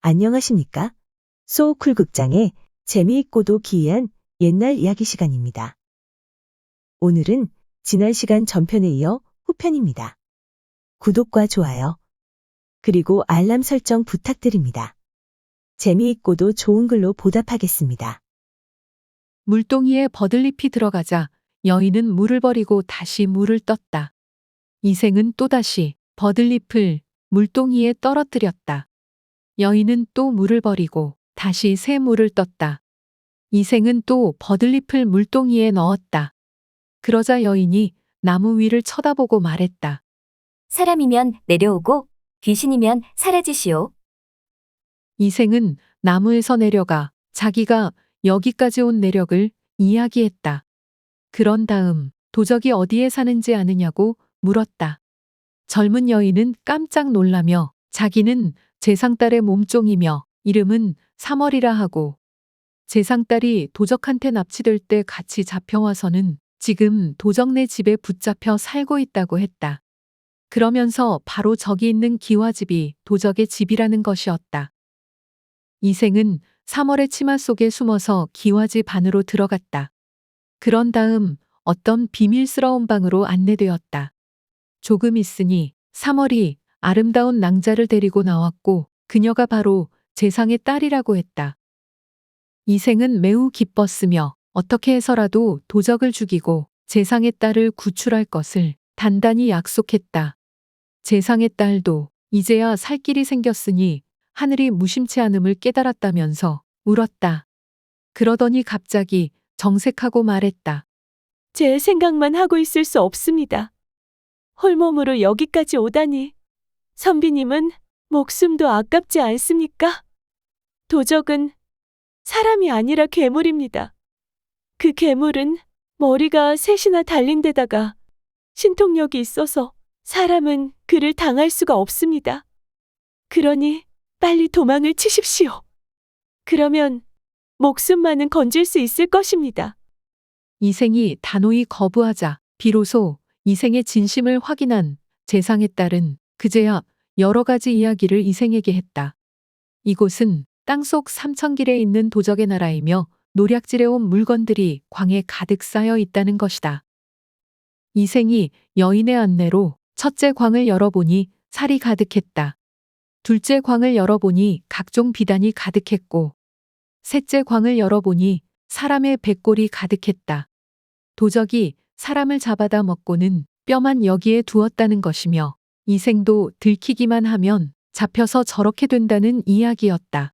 안녕하십니까? 소쿨 극장의 재미있고도 기이한 옛날 이야기 시간입니다. 오늘은 지난 시간 전편에 이어 후편입니다. 구독과 좋아요, 그리고 알람 설정 부탁드립니다. 재미있고도 좋은 글로 보답하겠습니다. 물동이에 버들잎이 들어가자 여인은 물을 버리고 다시 물을 떴다. 이생은 또다시 버들잎을 물동이에 떨어뜨렸다. 여인은 또 물을 버리고 다시 새 물을 떴다. 이생은 또 버들잎을 물동이에 넣었다. 그러자 여인이 나무 위를 쳐다보고 말했다. 사람이면 내려오고 귀신이면 사라지시오. 이생은 나무에서 내려가 자기가 여기까지 온 내력을 이야기했다. 그런 다음 도적이 어디에 사는지 아느냐고 물었다. 젊은 여인은 깜짝 놀라며 자기는 재상딸의 몸종이며 이름은 삼월이라 하고 재상딸이 도적한테 납치될 때 같이 잡혀와서는 지금 도적네 집에 붙잡혀 살고 있다고 했다. 그러면서 바로 저기 있는 기와집이 도적의 집이라는 것이었다. 이생은 3월의 치마 속에 숨어서 기와집 안으로 들어갔다. 그런 다음 어떤 비밀스러운 방으로 안내되었다. 조금 있으니 3월이 아름다운 낭자를 데리고 나왔고 그녀가 바로 재상의 딸이라고 했다. 이생은 매우 기뻤으며 어떻게 해서라도 도적을 죽이고 재상의 딸을 구출할 것을 단단히 약속했다. 재상의 딸도 이제야 살 길이 생겼으니 하늘이 무심치 않음을 깨달았다면서 울었다. 그러더니 갑자기 정색하고 말했다. 제 생각만 하고 있을 수 없습니다. 홀몸으로 여기까지 오다니. 선비님은 목숨도 아깝지 않습니까? 도적은 사람이 아니라 괴물입니다. 그 괴물은 머리가 셋이나 달린 데다가 신통력이 있어서 사람은 그를 당할 수가 없습니다. 그러니 빨리 도망을 치십시오. 그러면 목숨만은 건질 수 있을 것입니다. 이생이 단호히 거부하자 비로소 이생의 진심을 확인한 재상의 딸은 그제야 여러 가지 이야기를 이생에게 했다. 이곳은 땅속 삼천길에 있는 도적의 나라이며 노략질해 온 물건들이 광에 가득 쌓여 있다는 것이다. 이생이 여인의 안내로 첫째 광을 열어보니 살이 가득했다. 둘째 광을 열어보니 각종 비단이 가득했고 셋째 광을 열어보니 사람의 백골이 가득했다. 도적이 사람을 잡아다 먹고는 뼈만 여기에 두었다는 것이며 이생도 들키기만 하면 잡혀서 저렇게 된다는 이야기였다.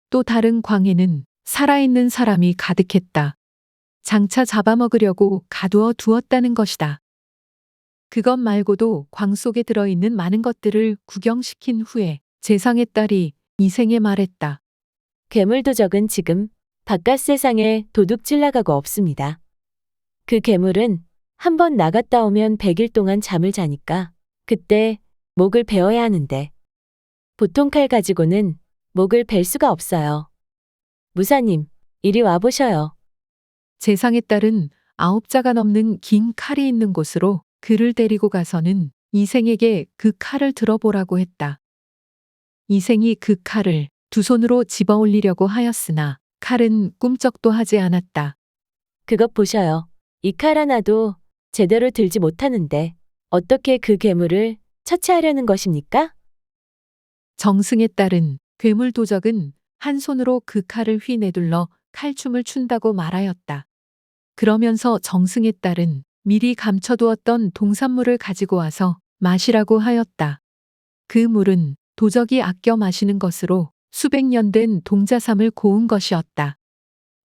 또 다른 광에는 살아있는 사람이 가득했다. 장차 잡아먹으려고 가두어 두었다는 것이다. 그것 말고도 광 속에 들어있는 많은 것들을 구경시킨 후에 재상의 딸이 이생에 말했다. 괴물 도적은 지금 바깥 세상에 도둑질 나가고 없습니다. 그 괴물은 한번 나갔다 오면 100일 동안 잠을 자니까 그때 목을 베어야 하는데 보통 칼 가지고는 목을 벨 수가 없어요. 무사님, 이리 와보셔요. 재상의 딸은 9자가 넘는 긴 칼이 있는 곳으로 그를 데리고 가서는 이생에게 그 칼을 들어보라고 했다. 이생이 그 칼을 두 손으로 집어 올리려고 하였으나 칼은 꿈쩍도 하지 않았다. 그것 보셔요. 이 칼 하나도 제대로 들지 못하는데 어떻게 그 괴물을 처치하려는 것입니까? 정승의 딸은 괴물 도적은 한 손으로 그 칼을 휘내둘러 칼춤을 춘다고 말하였다. 그러면서 정승의 딸은 미리 감춰두었던 동산물을 가지고 와서 마시라고 하였다. 그 물은 도적이 아껴 마시는 것으로 수백 년 된 동자삼을 고운 것이었다.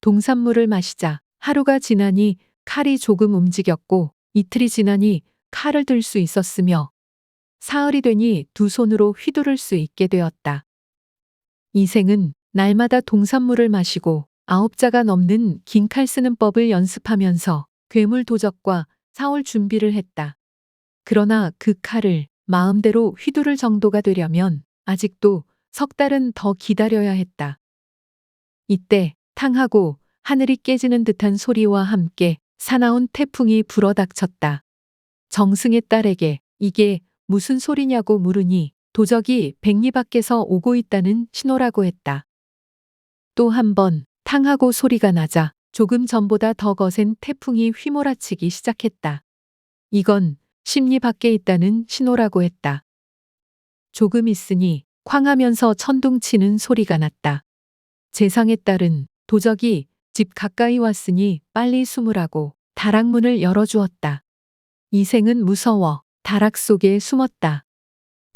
동산물을 마시자 하루가 지나니 칼이 조금 움직였고 이틀이 지나니 칼을 들 수 있었으며 사흘이 되니 두 손으로 휘두를 수 있게 되었다. 이생은 날마다 동산물을 마시고 9자가 넘는 긴 칼 쓰는 법을 연습하면서 괴물 도적과 싸울 준비를 했다. 그러나 그 칼을 마음대로 휘두를 정도가 되려면 아직도 석 달은 더 기다려야 했다. 이때 탕하고 하늘이 깨지는 듯한 소리와 함께 사나운 태풍이 불어닥쳤다. 정승의 딸에게 이게 무슨 소리냐고 물으니 도적이 백리 밖에서 오고 있다는 신호라고 했다. 또 한 번 탕하고 소리가 나자 조금 전보다 더 거센 태풍이 휘몰아치기 시작했다. 이건 심리 밖에 있다는 신호라고 했다. 조금 있으니 쾅하면서 천둥치는 소리가 났다. 재상의 딸은 도적이 집 가까이 왔으니 빨리 숨으라고 다락문을 열어주었다. 이생은 무서워 다락 속에 숨었다.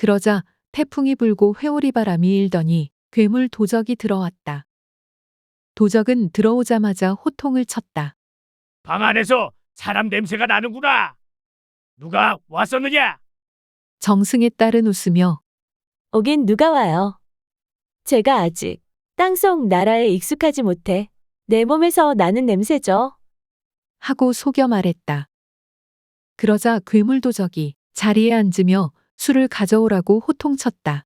그러자 태풍이 불고 회오리 바람이 일더니 괴물 도적이 들어왔다. 도적은 들어오자마자 호통을 쳤다. 방 안에서 사람 냄새가 나는구나. 누가 왔었느냐? 정승의 딸은 웃으며 오긴 누가 와요. 제가 아직 땅속 나라에 익숙하지 못해 내 몸에서 나는 냄새죠. 하고 속여 말했다. 그러자 괴물 도적이 자리에 앉으며 술을 가져오라고 호통쳤다.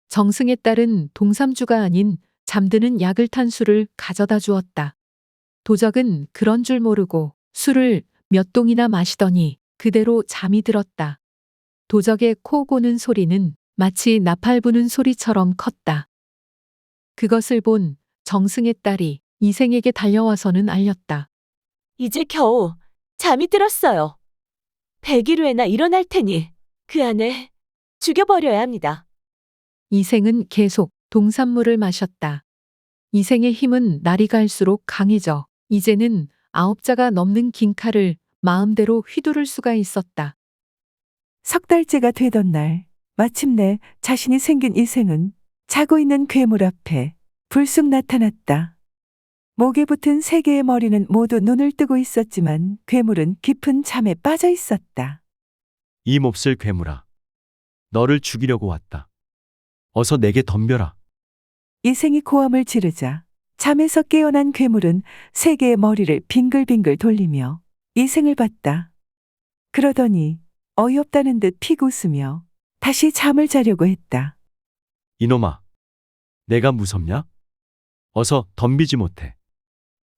정승의 딸은 동삼주가 아닌 잠드는 약을 탄 술을 가져다 주었다. 도적은 그런 줄 모르고 술을 몇 동이나 마시더니 그대로 잠이 들었다. 도적의 코 고는 소리는 마치 나팔 부는 소리처럼 컸다. 그것을 본 정승의 딸이 이생에게 달려와서는 알렸다. 이제 겨우 잠이 들었어요. 100일 후에나 일어날 테니 그 안에 죽여버려야 합니다. 이생은 계속 동산물을 마셨다. 이생의 힘은 날이 갈수록 강해져 이제는 9자가 넘는 긴 칼을 마음대로 휘두를 수가 있었다. 석 달째가 되던 날 마침내 자신이 생긴 이생은 자고 있는 괴물 앞에 불쑥 나타났다. 목에 붙은 3개의 머리는 모두 눈을 뜨고 있었지만 괴물은 깊은 잠에 빠져 있었다. 이 몹쓸 괴물아. 너를 죽이려고 왔다. 어서 내게 덤벼라. 이생이 고함을 지르자 잠에서 깨어난 괴물은 3개의 머리를 빙글빙글 돌리며 이생을 봤다. 그러더니 어이없다는 듯 픽 웃으며 다시 잠을 자려고 했다. 이놈아. 내가 무섭냐? 어서 덤비지 못해.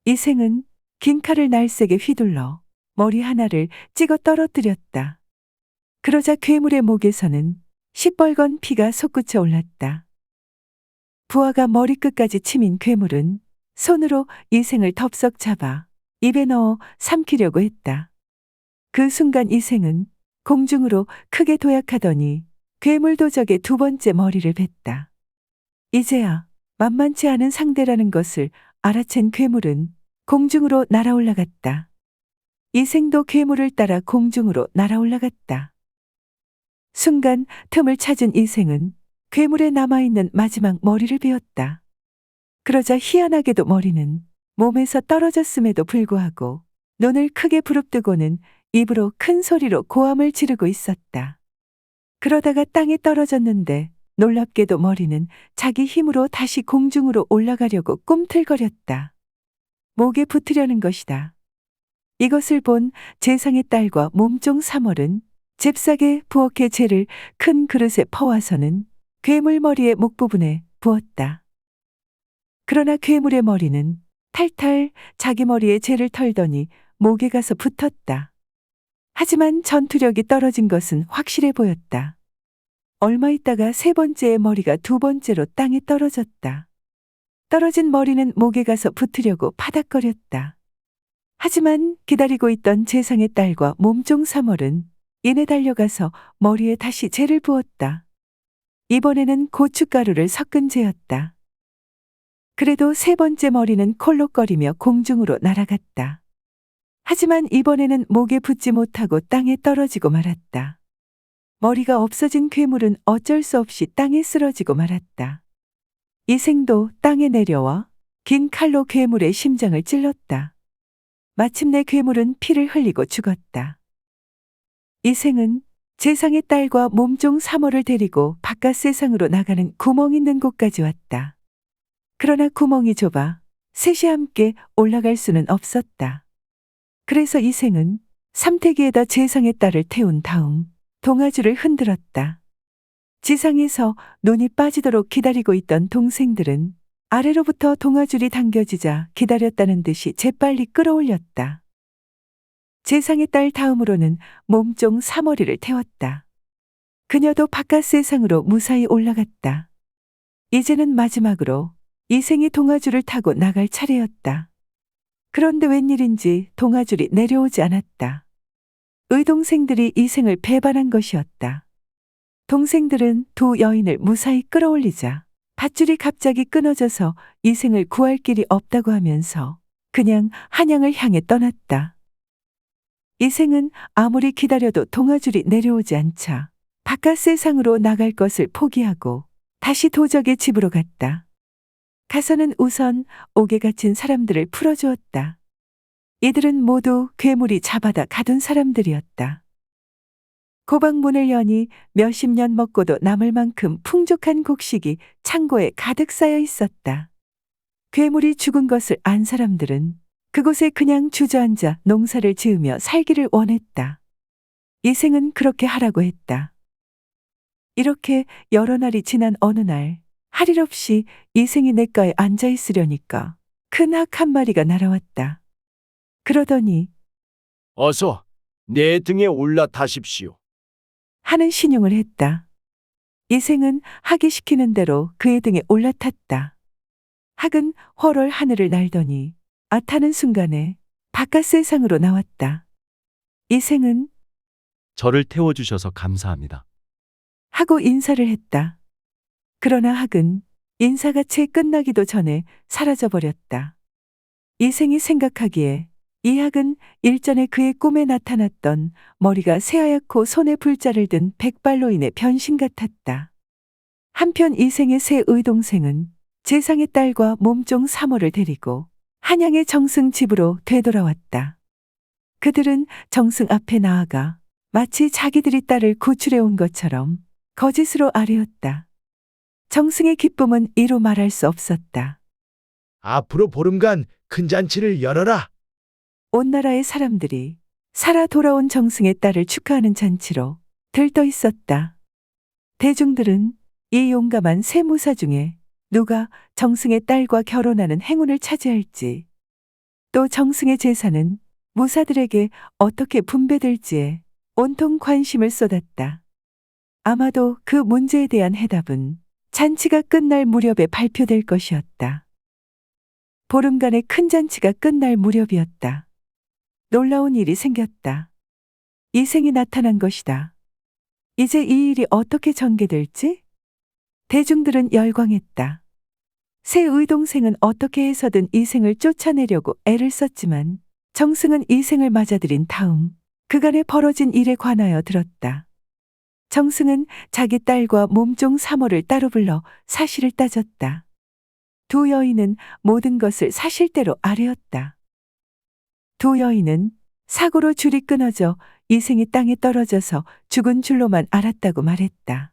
이생은 긴 칼을 날쌔게 휘둘러 머리 하나를 찍어 떨어뜨렸다. 그러자 괴물의 목에서는 시뻘건 피가 솟구쳐 올랐다. 부하가 머리끝까지 치민 괴물은 손으로 이생을 덥석 잡아 입에 넣어 삼키려고 했다. 그 순간 이생은 공중으로 크게 도약하더니 괴물 도적의 2번째 머리를 뱉다. 이제야 만만치 않은 상대라는 것을 알아챈 괴물은 공중으로 날아올라갔다. 이생도 괴물을 따라 공중으로 날아올라갔다. 순간 틈을 찾은 이생은 괴물에 남아있는 마지막 머리를 베었다. 그러자 희한하게도 머리는 몸에서 떨어졌음에도 불구하고 눈을 크게 부릅뜨고는 입으로 큰 소리로 고함을 지르고 있었다. 그러다가 땅에 떨어졌는데 놀랍게도 머리는 자기 힘으로 다시 공중으로 올라가려고 꿈틀거렸다. 목에 붙으려는 것이다. 이것을 본 재상의 딸과 몸종 3월은 잽싸게 부엌의 재를 큰 그릇에 퍼와서는 괴물 머리의 목 부분에 부었다. 그러나 괴물의 머리는 탈탈 자기 머리에 재를 털더니 목에 가서 붙었다. 하지만 전투력이 떨어진 것은 확실해 보였다. 얼마 있다가 3번째의 머리가 2번째로 땅에 떨어졌다. 떨어진 머리는 목에 가서 붙으려고 파닥거렸다. 하지만 기다리고 있던 재상의 딸과 몸종 3월은 이내 달려가서 머리에 다시 재를 부었다. 이번에는 고춧가루를 섞은 재였다. 그래도 3번째 머리는 콜록거리며 공중으로 날아갔다. 하지만 이번에는 목에 붙지 못하고 땅에 떨어지고 말았다. 머리가 없어진 괴물은 어쩔 수 없이 땅에 쓰러지고 말았다. 이생도 땅에 내려와 긴 칼로 괴물의 심장을 찔렀다. 마침내 괴물은 피를 흘리고 죽었다. 이생은 재상의 딸과 몸종 3월을 데리고 바깥 세상으로 나가는 구멍 있는 곳까지 왔다. 그러나 구멍이 좁아 셋이 함께 올라갈 수는 없었다. 그래서 이생은 삼태기에다 재상의 딸을 태운 다음 동아줄을 흔들었다. 지상에서 눈이 빠지도록 기다리고 있던 동생들은 아래로부터 동아줄이 당겨지자 기다렸다는 듯이 재빨리 끌어올렸다. 재상의 딸 다음으로는 몸종 3월이를 태웠다. 그녀도 바깥 세상으로 무사히 올라갔다. 이제는 마지막으로 이생이 동아줄을 타고 나갈 차례였다. 그런데 웬일인지 동아줄이 내려오지 않았다. 의동생들이 이생을 배반한 것이었다. 동생들은 두 여인을 무사히 끌어올리자 밧줄이 갑자기 끊어져서 이생을 구할 길이 없다고 하면서 그냥 한양을 향해 떠났다. 이생은 아무리 기다려도 동아줄이 내려오지 않자 바깥 세상으로 나갈 것을 포기하고 다시 도적의 집으로 갔다. 가서는 우선 옥에 갇힌 사람들을 풀어주었다. 이들은 모두 괴물이 잡아다 가둔 사람들이었다. 고방문을 여니 몇십 년 먹고도 남을 만큼 풍족한 곡식이 창고에 가득 쌓여 있었다. 괴물이 죽은 것을 안 사람들은 그곳에 그냥 주저앉아 농사를 지으며 살기를 원했다. 이생은 그렇게 하라고 했다. 이렇게 여러 날이 지난 어느 날 할 일 없이 이생이 냇가에 앉아 있으려니까 큰 학 한 마리가 날아왔다. 그러더니 어서 내 등에 올라타십시오. 하는 신용을 했다. 이생은 학이 시키는 대로 그의 등에 올라탔다. 학은 훨훨 하늘을 날더니 아타는 순간에 바깥 세상으로 나왔다. 이생은 저를 태워주셔서 감사합니다. 하고 인사를 했다. 그러나 학은 인사가 채 끝나기도 전에 사라져버렸다. 이생이 생각하기에 이 학은 일전에 그의 꿈에 나타났던 머리가 새하얗고 손에 불자를 든 백발로인의 변신 같았다. 한편 이생의 새 의동생은 재상의 딸과 몸종 사모를 데리고 한양의 정승 집으로 되돌아왔다. 그들은 정승 앞에 나아가 마치 자기들이 딸을 구출해 온 것처럼 거짓으로 아뢰었다. 정승의 기쁨은 이루 말할 수 없었다. 앞으로 보름간 큰 잔치를 열어라. 온 나라의 사람들이 살아 돌아온 정승의 딸을 축하하는 잔치로 들떠 있었다. 대중들은 이 용감한 세 무사 중에 누가 정승의 딸과 결혼하는 행운을 차지할지, 또 정승의 재산은 무사들에게 어떻게 분배될지에 온통 관심을 쏟았다. 아마도 그 문제에 대한 해답은 잔치가 끝날 무렵에 발표될 것이었다. 보름간의 큰 잔치가 끝날 무렵이었다. 놀라운 일이 생겼다. 이생이 나타난 것이다. 이제 이 일이 어떻게 전개될지? 대중들은 열광했다. 새 의동생은 어떻게 해서든 이생을 쫓아내려고 애를 썼지만 정승은 이생을 맞아들인 다음 그간에 벌어진 일에 관하여 들었다. 정승은 자기 딸과 몸종 사모를 따로 불러 사실을 따졌다. 두 여인은 모든 것을 사실대로 아뢰었다. 두 여인은 사고로 줄이 끊어져 이생이 땅에 떨어져서 죽은 줄로만 알았다고 말했다.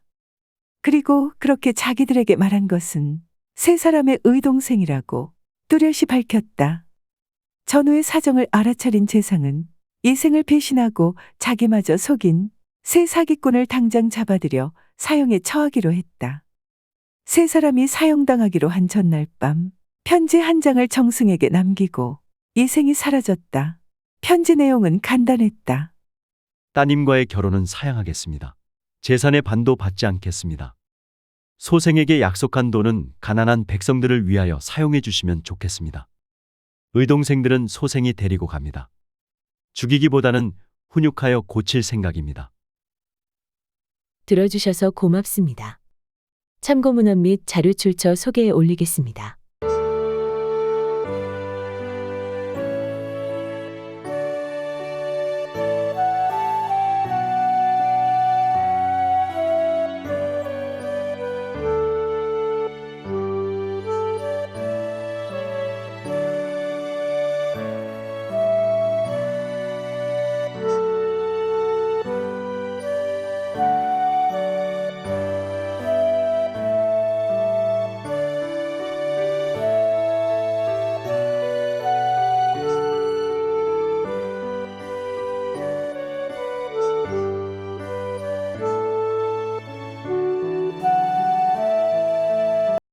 그리고 그렇게 자기들에게 말한 것은 세 사람의 의동생이라고 뚜렷이 밝혔다. 전후의 사정을 알아차린 재상은 이생을 배신하고 자기마저 속인 세 사기꾼을 당장 잡아들여 사형에 처하기로 했다. 세 사람이 사형당하기로 한 전날 밤 편지 한 장을 정승에게 남기고 이생이 사라졌다. 편지 내용은 간단했다. 따님과의 결혼은 사양하겠습니다. 재산의 반도 받지 않겠습니다. 소생에게 약속한 돈은 가난한 백성들을 위하여 사용해 주시면 좋겠습니다. 의동생들은 소생이 데리고 갑니다. 죽이기보다는 훈육하여 고칠 생각입니다. 들어주셔서 고맙습니다. 참고 문헌 및 자료 출처 소개에 올리겠습니다.